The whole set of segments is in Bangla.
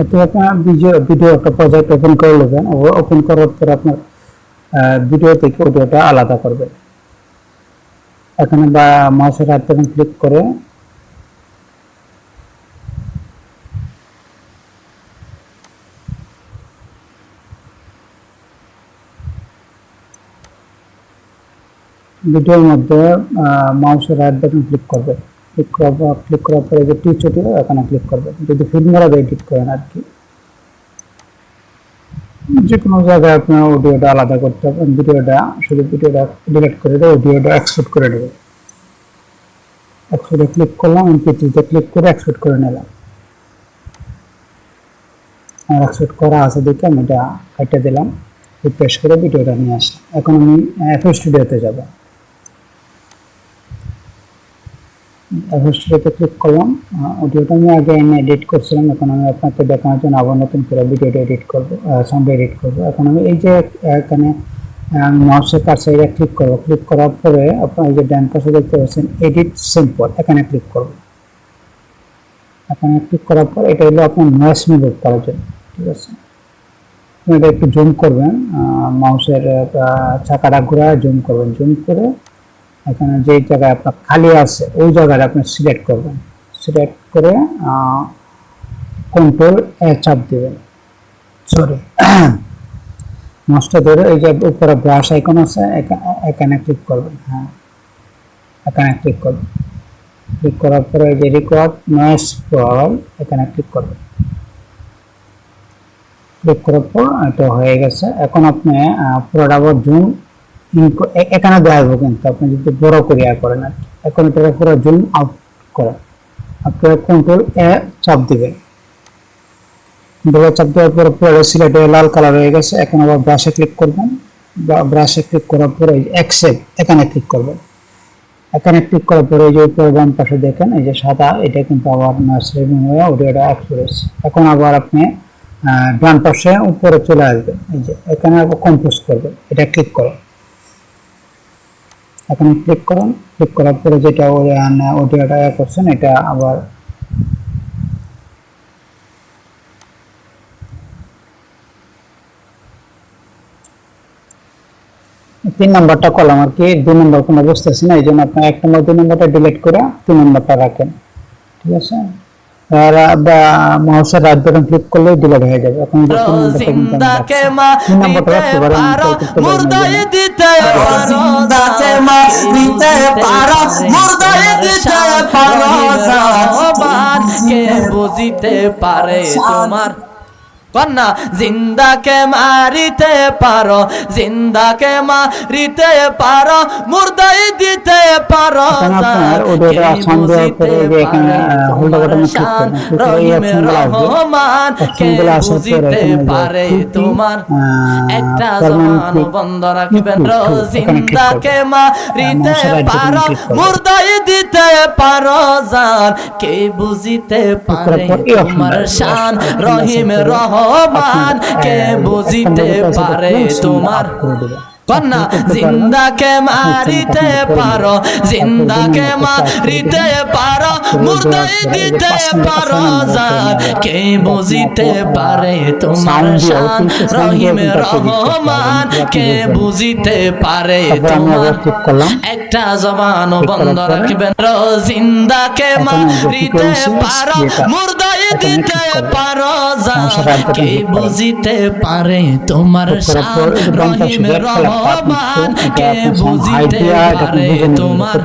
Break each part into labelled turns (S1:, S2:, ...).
S1: তো আপনার ভিডিও একটা প্রজেক্ট ওপেন করে নেবেন। ওপেন করার পর আপনার ভিডিও থেকে অডিওটা আলাদা করবেন। এখানে বা মাউসের রাইট বাটন ক্লিক করে ভিডিওর মধ্যে মাউসের রাইট বাটন ক্লিক করবেন। ক্লিক করার পরে যে টিচ অডিও এখানে ক্লিক করবেন। যদি ফিল্মোরা এডিট করেন আর কি, যে কোনো জায়গায় আপনার অডিওটা আলাদা করতে হবে। ভিডিওটা ডিলিট করে দিয়ে অডিওটা এক্সপোর্ট করে নেবেন। এক্সপোর্টে ক্লিক করলাম, এমপি3 তে ক্লিক করে এক্সপোর্ট করে নিলাম। আর এক্সপোর্ট করা আছে দেখে আমি এটা কেটে দিলাম, রিফ্রেশ করে ভিডিওটা নিয়ে আসলাম। এখন আমি এফএল স্টুডিওতে যাব। এফএল স্টুডিওতে ক্লিক করলাম। অডিওটা আমি আগে এডিট করছিলাম, এখন আমি আপনাকে দেখানোর জন্য আবার নতুন করে ভিডিওটা এডিট করব, সাউন্ড এডিট করব। এখন আমি এই যে এখানে মাউসের কার্সারে ক্লিক করব। ক্লিক করার পরে আপনারা এই যে ডান পাশে দেখতে পাচ্ছেন এডিট সিম্পল, এখানে ক্লিক করব। এখানে ক্লিক করার পর এটা হলো আপনার নয়েজ রিমুভ করার জন্য, ঠিক আছে। এটা একটু জুম করবেন, মাউসের চাকাটা ঘোরায় জুম করবেন। জুম করে এখানে যে জায়গায় আপনার খালি আছে ওই জায়গাটা আপনি সিলেক্ট করবেন। সিলেক্ট করে কন্ট্রোল এ চাপ দিবেন, সরি মাউসটা ধরে এই যে উপরে ব্রাশ আইকন আছে এখানে ক্লিক করবেন। হ্যাঁ, এখানে ক্লিক করবেন। ক্লিক করার পরে এই যে রেকর্ড নয়েজ প্রোফাইল এখানে ক্লিক করবেন। ক্লিক করার পর এটা হয়ে গেছে। এখন আপনি পুরোটা আবার জুম এখানে দেখাবো, কিন্তু আপনি যদি বড় করিয়া করেন আর কি। এখন এটা পুরো জুম আউট করেন, আপনারা কন্ট্রোল এ চাপ দিবেন। চাপ দেওয়ার পর পুরো সিলেক্ট হয়ে লাল কালার হয়ে গেছে। এখন আবার ব্রাশে ক্লিক করবেন। ব্রাশে ক্লিক করার পরে অ্যাকসেপ্ট এখানে ক্লিক করবেন। এখানে ক্লিক করার পরে এই যে উপরে বাম পাশে দেখেন এই যে সাদা, এটা কিন্তু আবার নয়েজ রিমুভ হয়ে অডিওটা অ্যাক্টিভেট। এখন আবার আপনি ডান পাশে উপরে চলে আসবেন, এই যে এখানে আবার কম্পোজ করবেন, এটা ক্লিক করেন। এখানে ক্লিক করুন। ক্লিক করার পরে যেটা অডিওটা করছেন এটা আবার তিন নাম্বারটা কলাম আর কি, 2 নম্বর কোনো বুঝতেছি না, এই জন্য আপনার 1 নম্বর 2 নম্বরটা ডিলিট করে 3 নম্বরটা রাখেন, ঠিক আছে। আর মাউসের রাইট বাটন ক্লিক করলে ডিলিট হয়ে যাবে। এখন জিন্দাকে মারিতে পারো মুর্দায় দিতে পারো, জিন্দাকে মারিতে পারো মুর্দায় দিতে পারো, জান কে বুঝিতে পারে তোমার কন্যা। জিন্দাকে মারিতে পারো, জিন্দাকে মারিতে পারো মুর্দায় দিতে পারো, রহমান কে বুঝিতে পারে তোমার। একটা জবান বন্ধ রাখবেন, জিন্দাকে মারিতে পারো মুর্দায় দিতে পারো, জান কে বুঝিতে পারে তোমার শান। রহিম রহমান কে বুঝিতে পারে তোমার কন্যা। জিন্দাকে মারিতে পারো, জিন্দাকে মারিতে পারো মুর্দায় দিতে পারো, জান কে বুঝিতে পারে তোমার শান। রহিম রহমান কে বুঝিতে পারে তোমার। একটা জবান বন্ধ রাখবেন, জিন্দাকে মারিতে পারো মুর্দায় দিতে পারো, জান কে বুঝিতে পারে তোমার শান। রহিম রহমান কে বুঝিতে পারে তোমার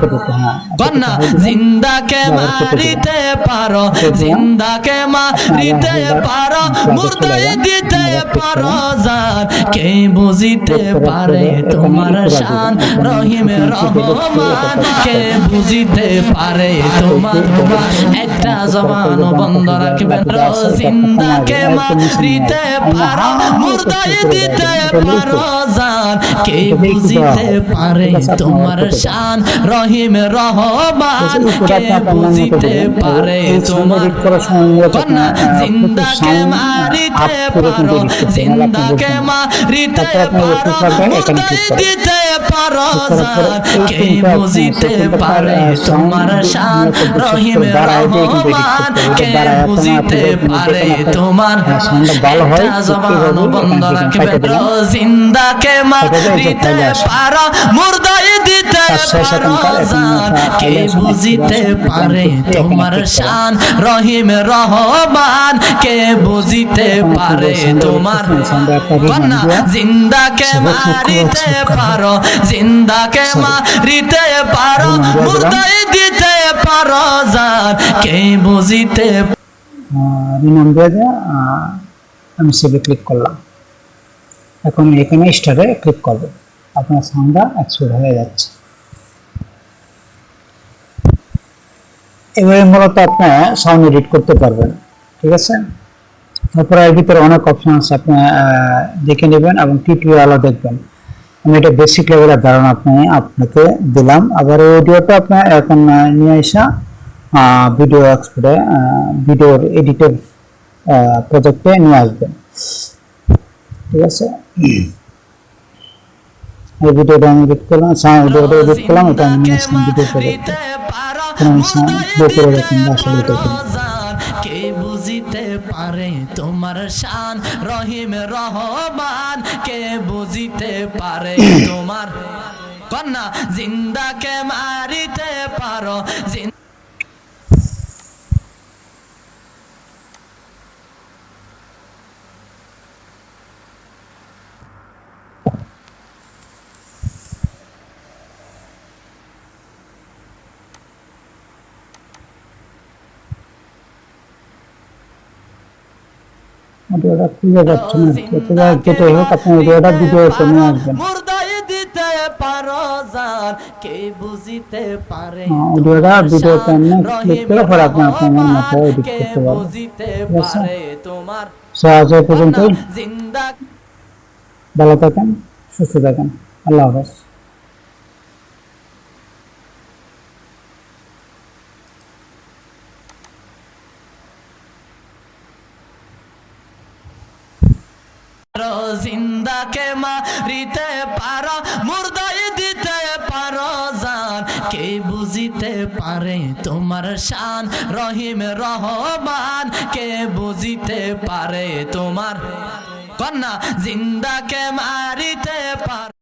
S1: কন্যা। জিন্দাকে মারিতে পারো, জিন্দাকে মারিতে পারো মুর্দায় দিতে পারো, জান কে বুঝিতে পারে তোমার শান। রহিম রহমান কে বুঝিতে পারে তোমার। একটা জবান বন্ধ রাখবেন, জিন্দাকে মারিতে পারো মুর্দায় দিতে পারো, জান
S2: কে বুঝিতে পারে তোমার শান রহিম রহমান কে বুঝিতে পারে তোমার কন্যা জিন্দাকে মারিতে পারো জিন্দাকে মারিতে পারো মুর্দাই দিতে পারো জান কে বুঝিতে পারে তোমার শান রহিম রহমান কে বুঝিতে পারে তোমার একটা জবান বন্ধ রাখবে জিন্দাকে মারিতে পারো মুর্দাই দিতে পারো জান কে বুঝিতে পারে তোমার শান রহিম রহমান কে বুঝিতে পারে তোমার কন্যা জিন্দাকে মারিতে পারো জিন্দাকে মারিতে পারো মুর্দাই দিতে পারো জান কে বুঝিতে
S1: আমি সেভে ক্লিক করলাম। এখন এখানে স্টারে ক্লিক করব, আপনার সাউন্ডটা এক্সপোর্ট হয়ে যাচ্ছে। এবারে মূলত আপনি সাউন্ড এডিট করতে পারবেন, ঠিক আছে। তারপরে এর ভিতরে অনেক অপশন আছে, আপনি দেখে নেবেন এবং টিউটোরিয়ালও দেখবেন। আমি এটা বেসিক লেভেলের ধারণা আপনাকে দিলাম। আবার এই অডিওটা আপনি এখন নিয়ে আসা ভিডিও এক্সপোর্টে ভিডিওর এডিটের প্রজেক্টে নিয়ে আসবেন, ঠিক আছে। এই ভিডিওটা আমি এডিট করলাম, সাউন্ড এডিট করলাম, এটা আমি নিয়ে আসলাম ভিডিও প্রজেক্টে।
S2: কে বুঝিতে পারে তোমার শান রহিম রহমান কে বুঝিতে পারে তোমার কন্যা জিন্দাকে মারিতে পারো
S1: ভিডিওটা খুঁজে যাচ্ছে না, যেটা হোক আপনি ভিডিওটা ভিডিওতে নিয়ে আসবেন।
S2: মুর্দাই দিতে পারো জান কে বুঝিতে পারে
S1: ভিডিওটা ভিডিওতে নিয়ে ক্লিক করে পরে আপনি আপনার মতো এডিট করতে পারবেন।
S2: তোমার
S1: আজ এই পর্যন্তই। ভালো থাকেন, সুস্থ থাকেন, আল্লাহ হাফেজ।
S2: জিন্দাকে মারিতে পারো মুর্দাই দিতে পারো জান কে বুঝিতে পারে তোমার শান রহিম রহমান কে বুঝিতে পারে তোমার কন্যা জিন্দাকে মারিতে পারো।